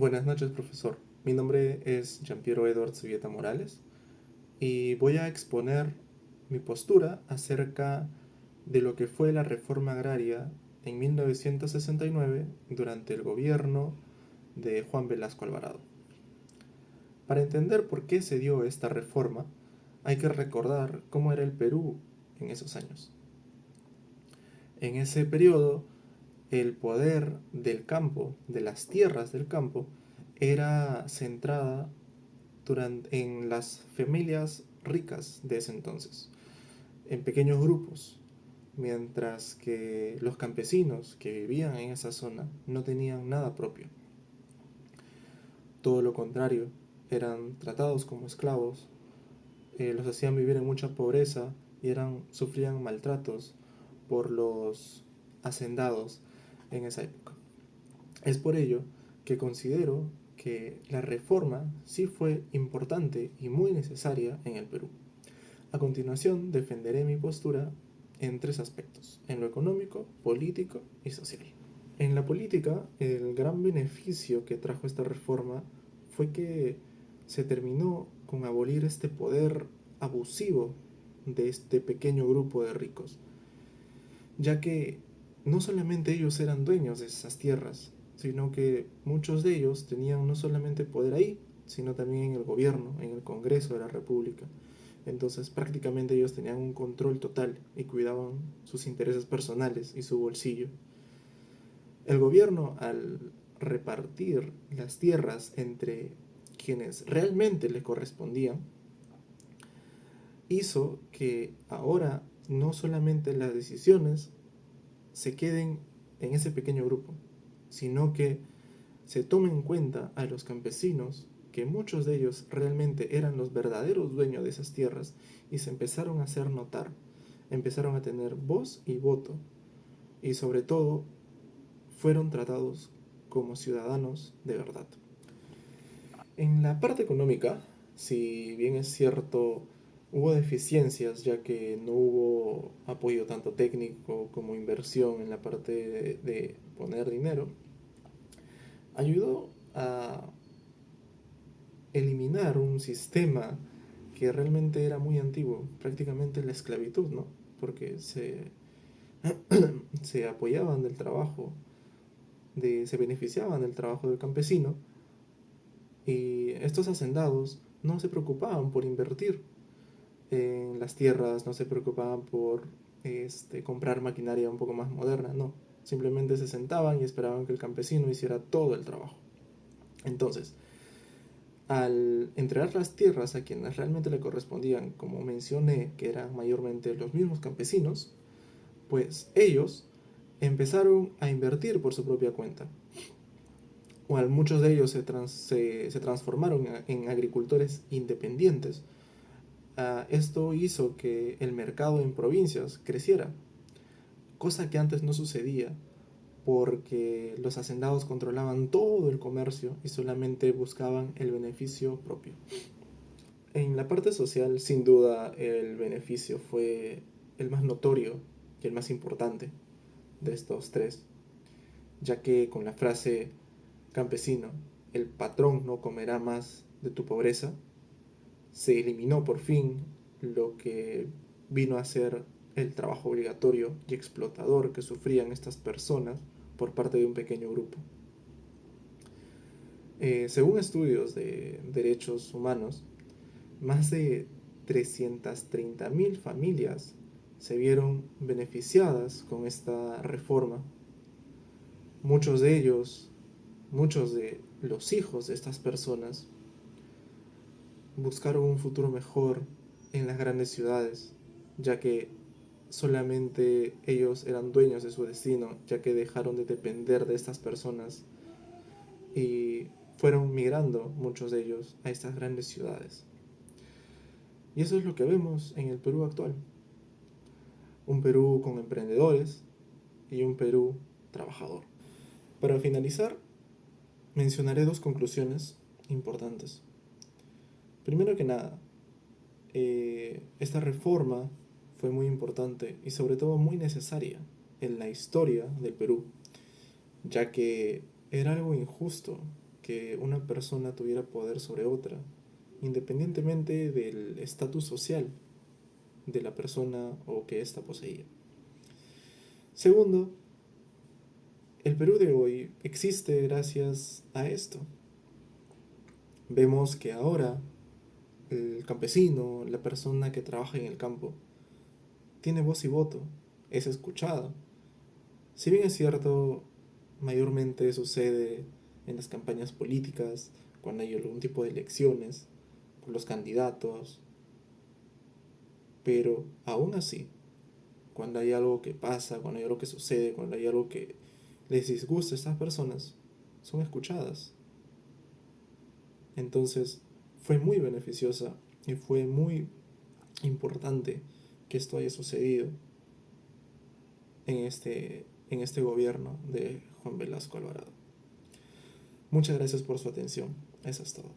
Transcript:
Buenas noches, profesor. Mi nombre es Giampiero Edward Zubieta Morales y voy a exponer mi postura acerca de lo que fue la reforma agraria en 1969 durante el gobierno de Juan Velasco Alvarado. Para entender por qué se dio esta reforma, hay que recordar cómo era el Perú en esos años. En ese periodo, el poder del campo, de las tierras del campo, era centrada en las familias ricas de ese entonces, en pequeños grupos, mientras que los campesinos que vivían en esa zona no tenían nada propio. Todo lo contrario, eran tratados como esclavos, los hacían vivir en mucha pobreza y sufrían maltratos por los hacendados en esa época. Es por ello que considero que la reforma sí fue importante y muy necesaria en el Perú. A continuación defenderé mi postura en tres aspectos: en lo económico, político y social. En la política, el gran beneficio que trajo esta reforma fue que se terminó con abolir este poder abusivo de este pequeño grupo de ricos, ya que no solamente ellos eran dueños de esas tierras, sino que muchos de ellos tenían no solamente poder ahí, sino también en el gobierno, en el Congreso de la República. Entonces prácticamente ellos tenían un control total y cuidaban sus intereses personales y su bolsillo. El gobierno, al repartir las tierras entre quienes realmente le correspondían, hizo que ahora no solamente las decisiones se queden en ese pequeño grupo, sino que se tomen en cuenta a los campesinos, que muchos de ellos realmente eran los verdaderos dueños de esas tierras, y se empezaron a hacer notar, empezaron a tener voz y voto, y sobre todo fueron tratados como ciudadanos de verdad. En la parte económica, si bien es cierto, hubo deficiencias ya que no hubo apoyo tanto técnico como inversión en la parte de poner dinero, ayudó a eliminar un sistema que realmente era muy antiguo, prácticamente la esclavitud, ¿no? Porque se apoyaban del trabajo, se beneficiaban del trabajo del campesino, y estos hacendados no se preocupaban por invertir en las tierras, no se preocupaban por comprar maquinaria un poco más moderna, no. Simplemente se sentaban y esperaban que el campesino hiciera todo el trabajo. Entonces, al entregar las tierras a quienes realmente le correspondían, como mencioné, que eran mayormente los mismos campesinos, pues ellos empezaron a invertir por su propia cuenta. Muchos de ellos se transformaron en agricultores independientes. Esto hizo que el mercado en provincias creciera, cosa que antes no sucedía porque los hacendados controlaban todo el comercio y solamente buscaban el beneficio propio. En la parte social, sin duda, el beneficio fue el más notorio y el más importante de estos tres, ya que con la frase campesino, el patrón no comerá más de tu pobreza, se eliminó por fin lo que vino a ser el trabajo obligatorio y explotador que sufrían estas personas por parte de un pequeño grupo. Según estudios de derechos humanos, más de 330.000 familias se vieron beneficiadas con esta reforma. Muchos de ellos, muchos de los hijos de estas personas, buscaron un futuro mejor en las grandes ciudades, ya que solamente ellos eran dueños de su destino, ya que dejaron de depender de estas personas y fueron migrando muchos de ellos a estas grandes ciudades. Y eso es lo que vemos en el Perú actual. Un Perú con emprendedores y un Perú trabajador. Para finalizar, mencionaré dos conclusiones importantes. Primero que nada, esta reforma fue muy importante y sobre todo muy necesaria en la historia del Perú, ya que era algo injusto que una persona tuviera poder sobre otra, independientemente del estatus social de la persona o que ésta poseía. Segundo, el Perú de hoy existe gracias a esto. Vemos que ahora el campesino, la persona que trabaja en el campo, tiene voz y voto, es escuchado. Si bien es cierto, mayormente sucede en las campañas políticas, cuando hay algún tipo de elecciones, por los candidatos, pero aún así, cuando hay algo que pasa, cuando hay algo que sucede, cuando hay algo que les disgusta a estas personas, son escuchadas. Entonces, fue muy beneficiosa y fue muy importante que esto haya sucedido en este gobierno de Juan Velasco Alvarado. Muchas gracias por su atención. Eso es todo.